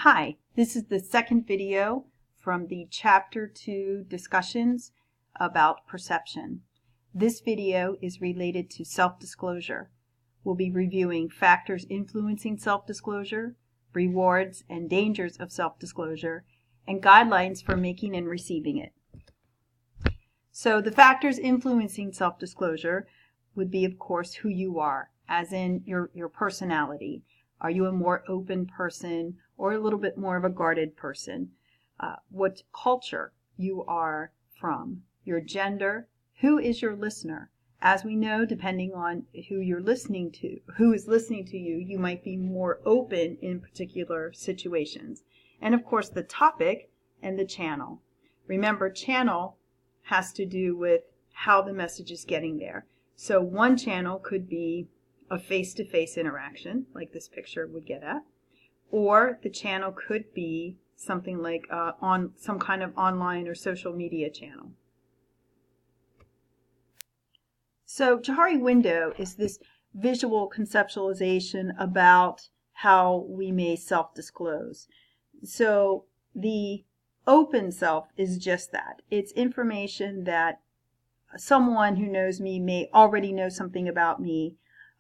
Hi, this is the second video from the Chapter 2 discussions about perception. This video is related to self-disclosure. We'll be reviewing factors influencing self-disclosure, rewards and dangers of self-disclosure, and guidelines for making and receiving it. So the factors influencing self-disclosure would be, of course, who you are, as in your personality. Are you a more open person or a little bit more of a guarded person? What culture you are from, your gender, who is your listener? As we know, depending on who you're listening to, who is listening to you, you might be more open in particular situations. And of course, the topic and the channel. Remember, channel has to do with how the message is getting there. So one channel could be a face-to-face interaction, like this picture would get at, or the channel could be something like on some kind of online or social media channel. So Johari window is this visual conceptualization about how we may self-disclose. So the open self is just that. It's information that someone who knows me may already know something about me.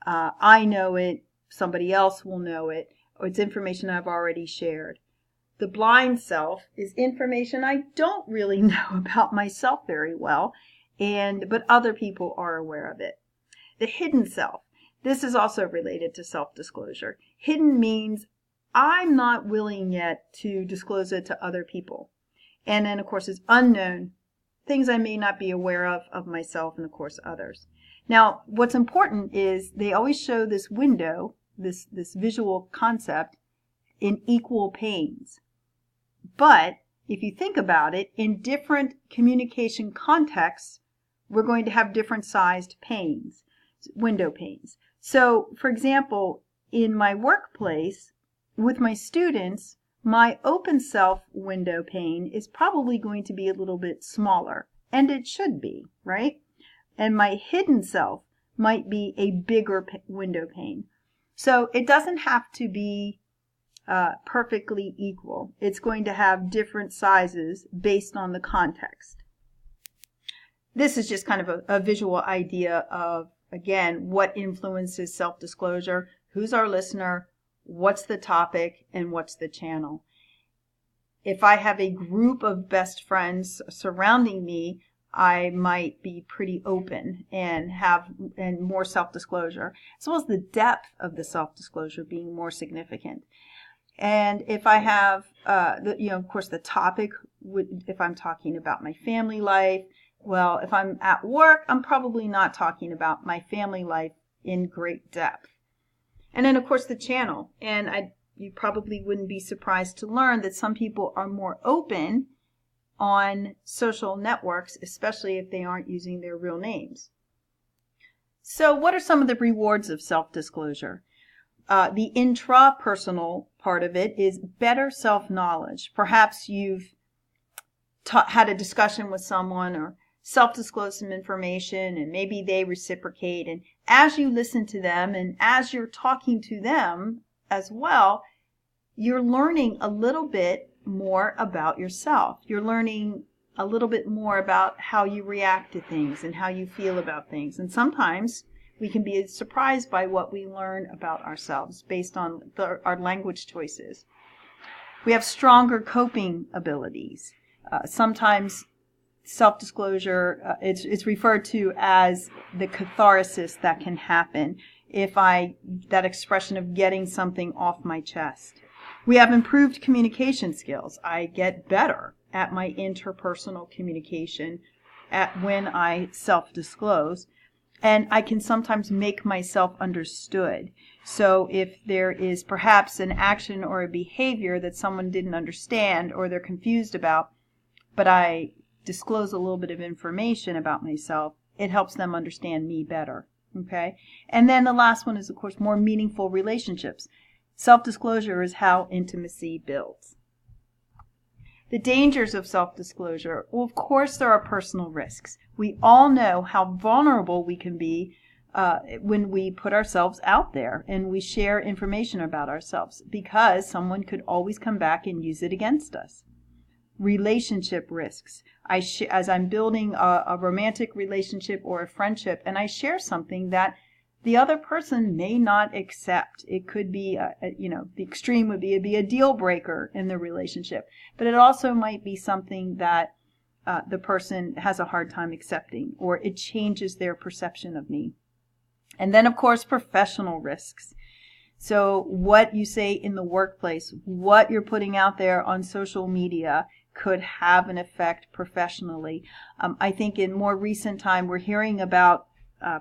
I know it, somebody else will know it, or it's information I've already shared. The blind self is information I don't really know about myself very well, but other people are aware of it. The hidden self, this is also related to self-disclosure. Hidden means I'm not willing yet to disclose it to other people. And then, of course, it's unknown, things I may not be aware of myself and, of course, others. Now, what's important is they always show this window, this visual concept, in equal panes. But if you think about it, in different communication contexts, we're going to have different sized panes, window panes. So, for example, in my workplace, with my students, my open self window pane is probably going to be a little bit smaller, and it should be, right? And my hidden self might be a bigger window pane. So it doesn't have to be perfectly equal. It's going to have different sizes based on the context. This is just kind of a visual idea of, again, what influences self-disclosure, who's our listener, what's the topic, and what's the channel. If I have a group of best friends surrounding me, I might be pretty open and have more self-disclosure, as well as the depth of the self-disclosure being more significant. And if I have, of course, the topic, if I'm talking about my family life, well, if I'm at work, I'm probably not talking about my family life in great depth. And then, of course, the channel. And you probably wouldn't be surprised to learn that some people are more open on social networks, especially if they aren't using their real names. So what are some of the rewards of self-disclosure? The intrapersonal part of it is better self-knowledge. Perhaps you've had a discussion with someone or self-disclosed some information, and maybe they reciprocate. And as you listen to them and as you're talking to them as well, you're learning a little bit more about yourself. You're learning a little bit more about how you react to things and how you feel about things. And sometimes we can be surprised by what we learn about ourselves based on our language choices. We have stronger coping abilities. Sometimes self-disclosure, it's referred to as the catharsis that can happen that expression of getting something off my chest. We have improved communication skills. I get better at my interpersonal communication when I self-disclose. And I can sometimes make myself understood. So if there is perhaps an action or a behavior that someone didn't understand or they're confused about, but I disclose a little bit of information about myself, it helps them understand me better. Okay? And then the last one is, of course, more meaningful relationships. Self-disclosure is how intimacy builds. The dangers of self-disclosure. Well, of course, there are personal risks. We all know how vulnerable we can be when we put ourselves out there and we share information about ourselves, because someone could always come back and use it against us. Relationship risks. As I'm building a romantic relationship or a friendship, and I share something that the other person may not accept. It could be, the extreme would be, it'd be a deal breaker in the relationship. But it also might be something that the person has a hard time accepting, or it changes their perception of me. And then, of course, professional risks. So what you say in the workplace, what you're putting out there on social media could have an effect professionally. I think in more recent time, we're hearing about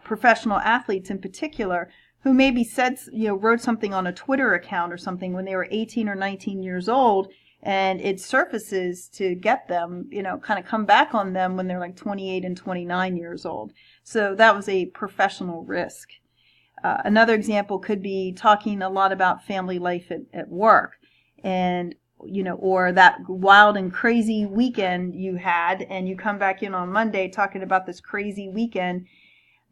professional athletes in particular who maybe wrote something on a Twitter account or something when they were 18 or 19 years old, and it surfaces to get them, kind of come back on them when they're like 28 and 29 years old. So that was a professional risk. Another example could be talking a lot about family life at work, and or that wild and crazy weekend you had, and you come back in on Monday talking about this crazy weekend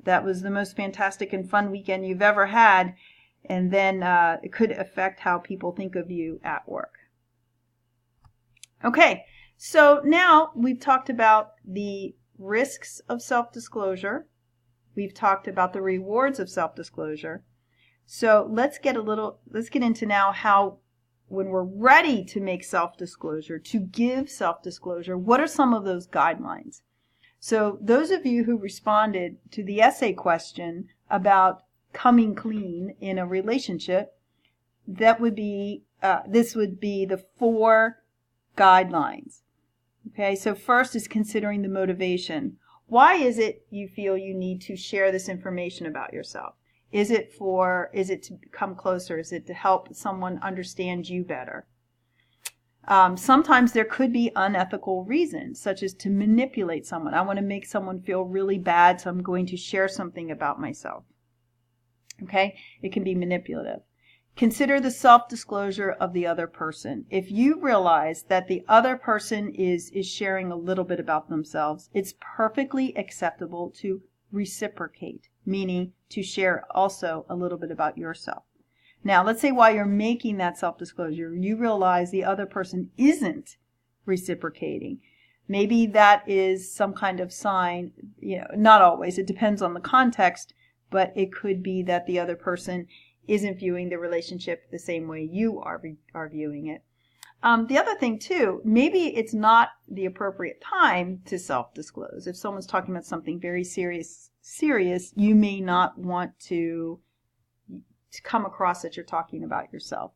that was the most fantastic and fun weekend you've ever had, and then it could affect how people think of you at work. Okay, so now we've talked about the risks of self-disclosure. We've talked about the rewards of self-disclosure. So let's get into now how, when we're ready to make self-disclosure, to give self-disclosure, what are some of those guidelines? So those of you who responded to the essay question about coming clean in a relationship, this would be the 4 guidelines. Okay, so first is considering the motivation. Why is it you feel you need to share this information about yourself? Is it to come closer? Is it to help someone understand you better? Sometimes there could be unethical reasons, such as to manipulate someone. I want to make someone feel really bad, so I'm going to share something about myself. Okay? It can be manipulative. Consider the self-disclosure of the other person. If you realize that the other person is sharing a little bit about themselves, it's perfectly acceptable to reciprocate, meaning to share also a little bit about yourself. Now, let's say while you're making that self-disclosure, you realize the other person isn't reciprocating. Maybe that is some kind of sign, not always, it depends on the context, but it could be that the other person isn't viewing the relationship the same way you are viewing it. The other thing too, maybe it's not the appropriate time to self-disclose. If someone's talking about something very serious, you may not want to come across that you're talking about yourself.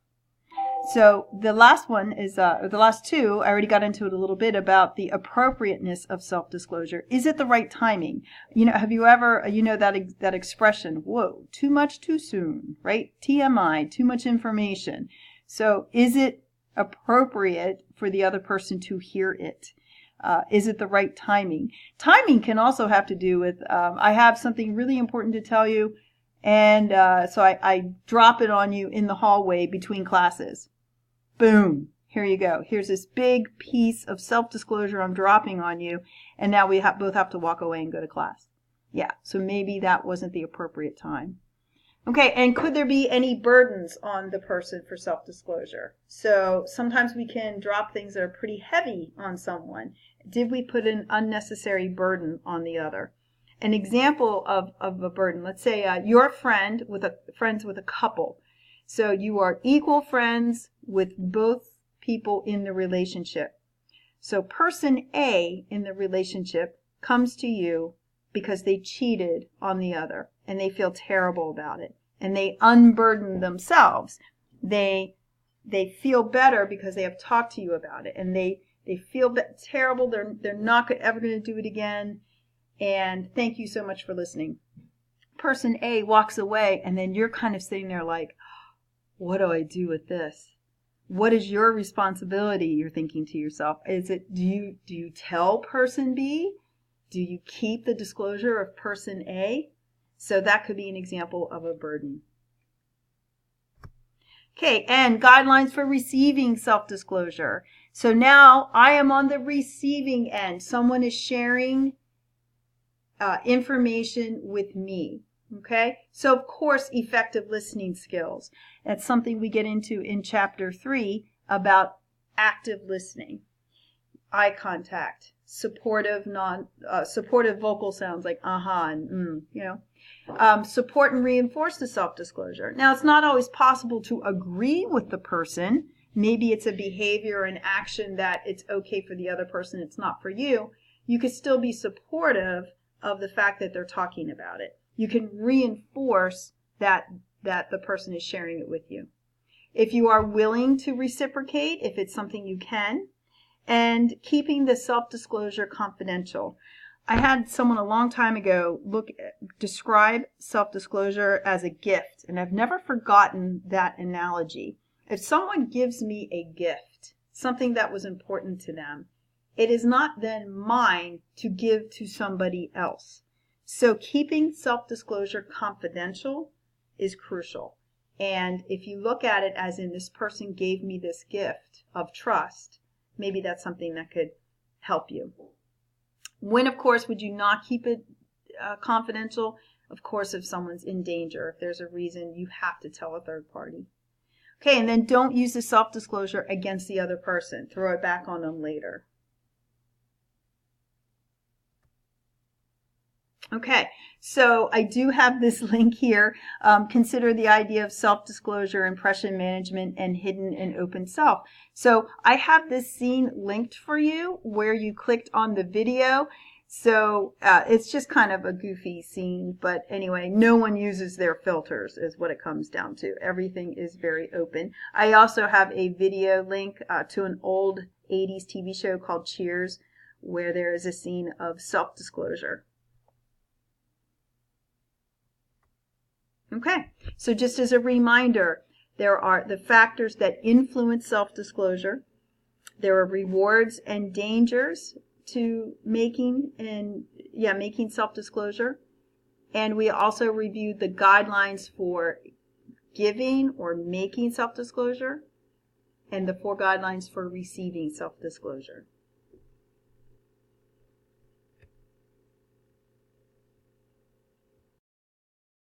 So the last one is, the last 2, I already got into it a little bit about the appropriateness of self-disclosure. Is it the right timing? Have you ever, that expression, whoa, too much too soon, right? TMI, too much information. So is it appropriate for the other person to hear it? Is it the right timing? Timing can also have to do with, I have something really important to tell you, and so I drop it on you in the hallway between classes. Boom. Here you go. Here's this big piece of self-disclosure I'm dropping on you, and now we both have to walk away and go to class. Yeah, so maybe that wasn't the appropriate time. Okay, and could there be any burdens on the person for self-disclosure? So sometimes we can drop things that are pretty heavy on someone. Did we put an unnecessary burden on the other? An example of a burden, let's say you're friends with a couple. So you are equal friends with both people in the relationship. So person A in the relationship comes to you because they cheated on the other and they feel terrible about it. And they unburden themselves. They feel better because they have talked to you about it. And they feel terrible. They're not ever going to do it again. And thank you so much for listening. Person A walks away, and then you're kind of sitting there like, what do I do with this? What is your responsibility? You're thinking to yourself. Is it, do you tell person B? Do you keep the disclosure of person A? So that could be an example of a burden. Okay, and guidelines for receiving self-disclosure. So now I am on the receiving end. Someone is sharing information with me. Okay, so of course, effective listening skills. That's something we get into in chapter 3 about active listening. Eye contact, supportive vocal sounds like aha and support and reinforce the self-disclosure. Now, it's not always possible to agree with the person. Maybe it's a behavior or an action that it's okay for the other person, it's not for you. You could still be supportive of the fact that they're talking about it. You can reinforce that the person is sharing it with you. If you are willing to reciprocate, if it's something you can, and keeping the self-disclosure confidential. I had someone a long time ago describe self-disclosure as a gift, and I've never forgotten that analogy. If someone gives me a gift, something that was important to them, it is not then mine to give to somebody else. So keeping self-disclosure confidential is crucial. And if you look at it as in this person gave me this gift of trust, maybe that's something that could help you. When, of course, would you not keep it confidential? Of course, if someone's in danger, if there's a reason, you have to tell a third party. Okay, and then don't use the self-disclosure against the other person. Throw it back on them later. Okay, so I do have this link here. Consider the idea of self-disclosure, impression management, and hidden and open self. So I have this scene linked for you where you clicked on the video. So it's just kind of a goofy scene, but anyway, no one uses their filters is what it comes down to. Everything is very open. I also have a video link to an old 80s TV show called Cheers, where there is a scene of self-disclosure. Okay, so just as a reminder, there are the factors that influence self-disclosure. There are rewards and dangers to making self-disclosure. And we also reviewed the guidelines for giving or making self-disclosure and the 4 guidelines for receiving self-disclosure.